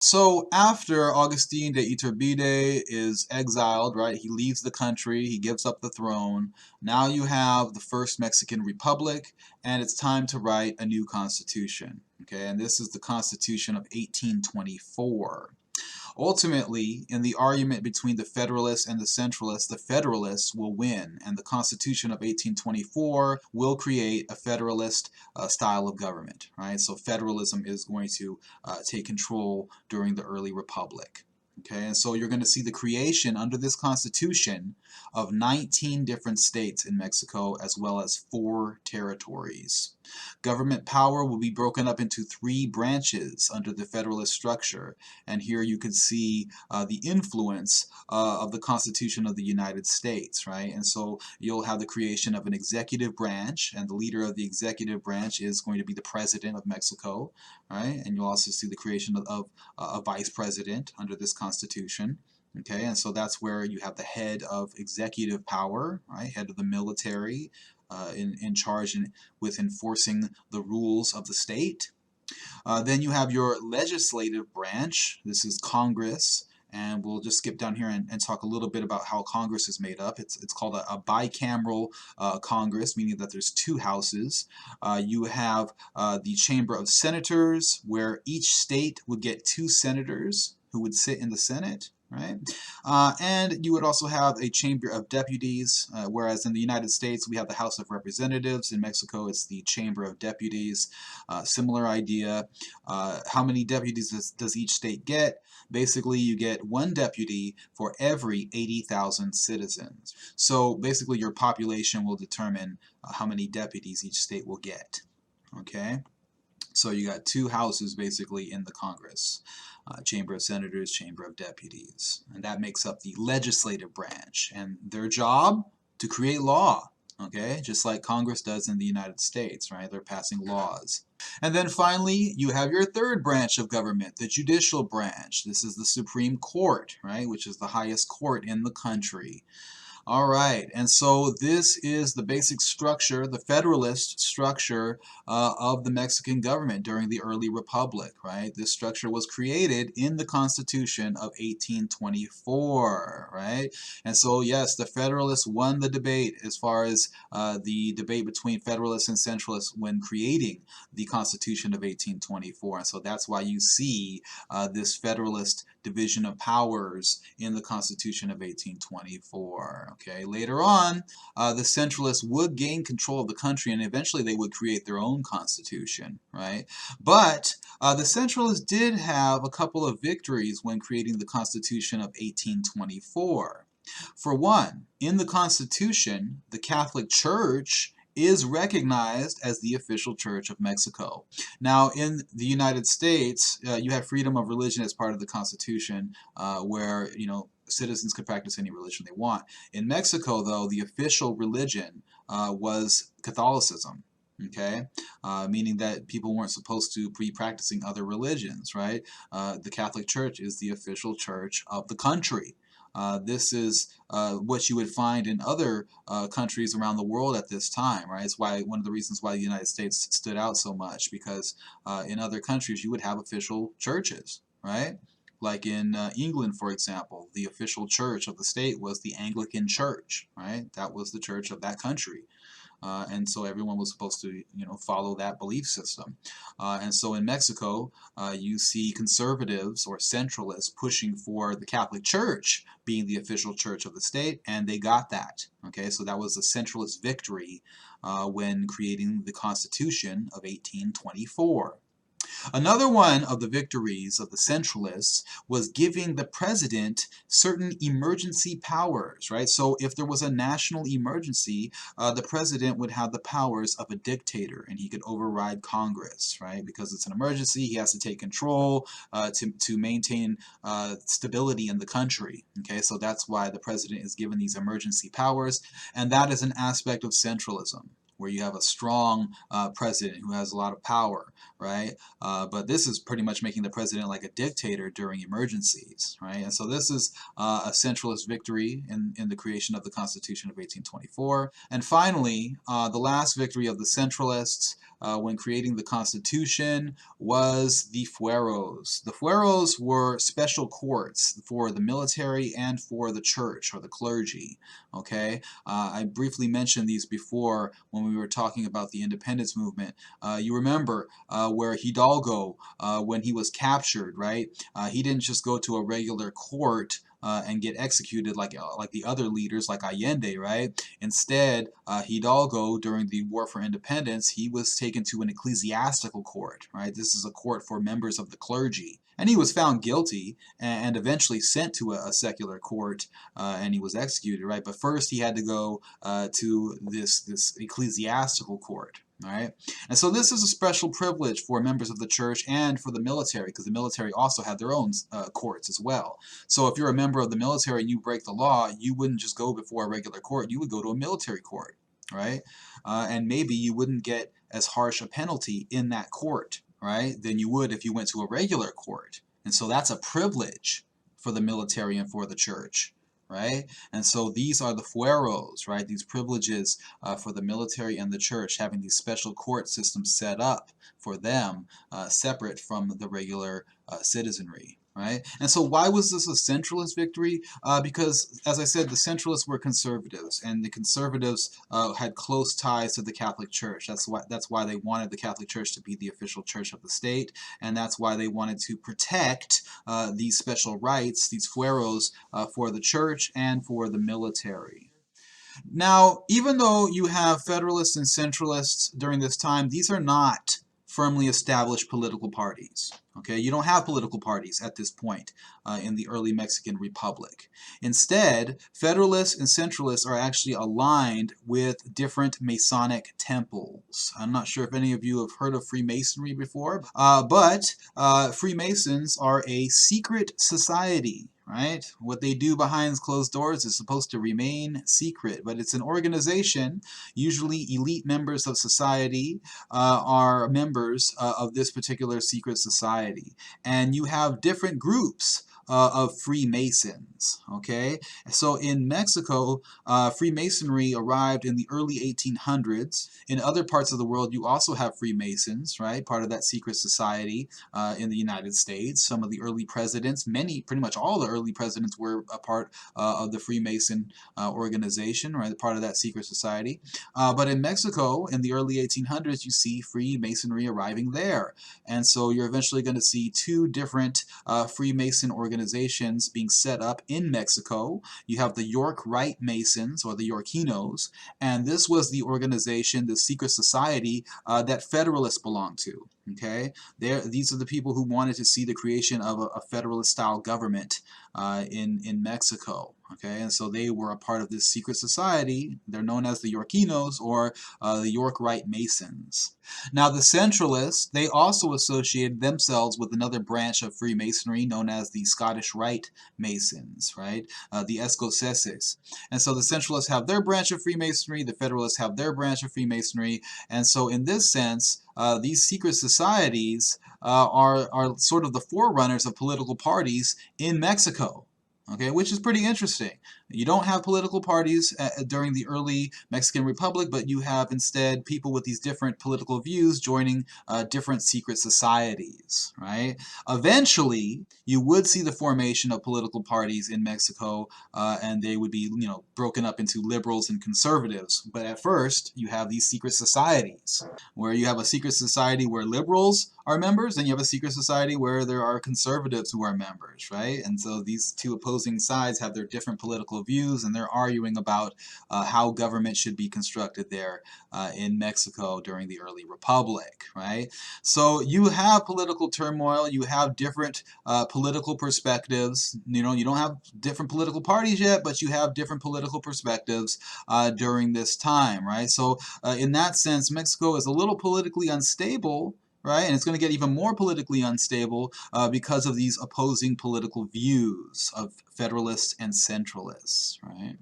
So after Augustin de Iturbide is exiled, right, he leaves the country, he gives up the throne. Now you have the first Mexican Republic, and it's time to write a new constitution. Okay, and this is the Constitution of 1824. Ultimately, in the argument between the Federalists and the Centralists, the Federalists will win, and the Constitution of 1824 will create a Federalist style of government, right? So federalism is going to take control during the early Republic. Okay, and so you're going to see the creation under this Constitution of 19 different states in Mexico, as well as 4 territories. Government power will be broken up into 3 branches under the Federalist structure, and here you can see the influence of the Constitution of the United States, right? And so you'll have the creation of an executive branch, and the leader of the executive branch is going to be the President of Mexico, right? And you'll also see the creation of a vice president under this Constitution. Okay, and so that's where you have the head of executive power, right? Head of the military, in charge with enforcing the rules of the state. Then you have your legislative branch. This is Congress. And we'll just skip down here and talk a little bit about how Congress is made up. It's called a bicameral Congress, meaning that there's 2 houses. You have the Chamber of Senators, where each state would get 2 senators who would sit in the Senate, right? And you would also have a Chamber of Deputies, whereas in the United States we have the House of Representatives. In Mexico it's the Chamber of Deputies. Similar idea. How many deputies does each state get? Basically, you get 1 deputy for every 80,000 citizens. So basically your population will determine how many deputies each state will get. Okay? So you got 2 houses basically in the Congress. Chamber of Senators, Chamber of Deputies. And that makes up the legislative branch. And their job? To create law. Okay? Just like Congress does in the United States, right? They're passing laws. And then finally, you have your third branch of government, the judicial branch. This is the Supreme Court, right? Which is the highest court in the country. All right, and so this is the basic structure, the Federalist structure of the Mexican government during the early Republic, right? This structure was created in the Constitution of 1824, right? And so, yes, the Federalists won the debate as far as the debate between Federalists and Centralists when creating the Constitution of 1824. And so that's why you see this Federalist division of powers in the Constitution of 1824. Okay, later on, the Centralists would gain control of the country, and eventually they would create their own constitution, right? But the Centralists did have a couple of victories when creating the Constitution of 1824. For one, in the Constitution, the Catholic Church is recognized as the official church of Mexico. Now, in the United States, you have freedom of religion as part of the Constitution, where, citizens could practice any religion they want. In Mexico, though, the official religion was Catholicism. Okay, meaning that people weren't supposed to be practicing other religions, right? The Catholic Church is the official church of the country. This is what you would find in other countries around the world at this time, right? It's why one of the reasons why the United States stood out so much, because in other countries you would have official churches, right? Like in England, for example, the official church of the state was the Anglican Church, right? That was the church of that country. And so everyone was supposed to, follow that belief system. And so in Mexico, you see conservatives or centralists pushing for the Catholic Church being the official church of the state, and they got that. Okay, so that was a centralist victory when creating the Constitution of 1824. Another one of the victories of the centralists was giving the president certain emergency powers, right? So if there was a national emergency, the president would have the powers of a dictator, and he could override Congress, right? Because it's an emergency, he has to take control to maintain stability in the country. Okay, so that's why the president is given these emergency powers, and that is an aspect of centralism, where you have a strong president who has a lot of power, right? But this is pretty much making the president like a dictator during emergencies, right? And so this is a centralist victory in the creation of the Constitution of 1824. And finally, the last victory of the centralists when creating the Constitution was the fueros. The fueros were special courts for the military and for the church or the clergy. Okay, I briefly mentioned these before when we were talking about the independence movement. You remember where Hidalgo, when he was captured, right? He didn't just go to a regular court and get executed like the other leaders like Allende, right? Instead, Hidalgo, during the War for Independence, he was taken to an ecclesiastical court, right? This is a court for members of the clergy. And he was found guilty and eventually sent to a secular court, and he was executed, right? But first he had to go to this ecclesiastical court. All right, and so this is a special privilege for members of the church and for the military, because the military also had their own courts as well. So if you're a member of the military and you break the law, you wouldn't just go before a regular court, you would go to a military court, right? And maybe you wouldn't get as harsh a penalty in that court, right, than you would if you went to a regular court. And so that's a privilege for the military and for the church. Right? And so these are the fueros, right? These privileges for the military and the church, having these special court systems set up for them, separate from the regular citizenry. Right? And so why was this a centralist victory? Because, as I said, the centralists were conservatives, and the conservatives had close ties to the Catholic Church. That's why they wanted the Catholic Church to be the official church of the state, and that's why they wanted to protect these special rights, these fueros, for the church and for the military. Now, even though you have Federalists and Centralists during this time, these are not firmly established political parties. Okay, you don't have political parties at this point in the early Mexican Republic. Instead, Federalists and Centralists are actually aligned with different Masonic temples. I'm not sure if any of you have heard of Freemasonry before, but Freemasons are a secret society. Right? What they do behind closed doors is supposed to remain secret, but it's an organization. Usually elite members of society are members of this particular secret society. And you have different groups of Freemasons, okay? So in Mexico, Freemasonry arrived in the early 1800s. In other parts of the world, you also have Freemasons, right? Part of that secret society in the United States. Some of the early presidents, pretty much all the early presidents were a part of the Freemason organization, right? Part of that secret society. But in Mexico, in the early 1800s, you see Freemasonry arriving there. And so you're eventually going to see two different Freemason organizations being set up in Mexico. You have the York Rite Masons, or the Yorkinos, and this was the organization, the secret society that Federalists belonged to. Okay, these are the people who wanted to see the creation of a federalist-style government in Mexico. Okay, and so they were a part of this secret society. They're known as the Yorkinos, or the York Rite Masons. Now, the Centralists, they also associated themselves with another branch of Freemasonry known as the Scottish Rite Masons, right? The Escoceses. And so the Centralists have their branch of Freemasonry, the Federalists have their branch of Freemasonry, and so in this sense, these secret societies are sort of the forerunners of political parties in Mexico. Okay, which is pretty interesting. You don't have political parties during the early Mexican Republic, but you have instead people with these different political views joining different secret societies, right? Eventually, you would see the formation of political parties in Mexico, and they would be, broken up into liberals and conservatives. But at first, you have these secret societies, where you have a secret society where liberals are members, and you have a secret society where there are conservatives who are members, right? And so these two opposing sides have their different political views, and they're arguing about how government should be constructed there in Mexico during the early republic, right? So you have political turmoil, you have different political perspectives. You don't have different political parties yet, but you have different political perspectives during this time, right? So in that sense, Mexico is a little politically unstable, right? And it's going to get even more politically unstable because of these opposing political views of Federalists and Centralists, right?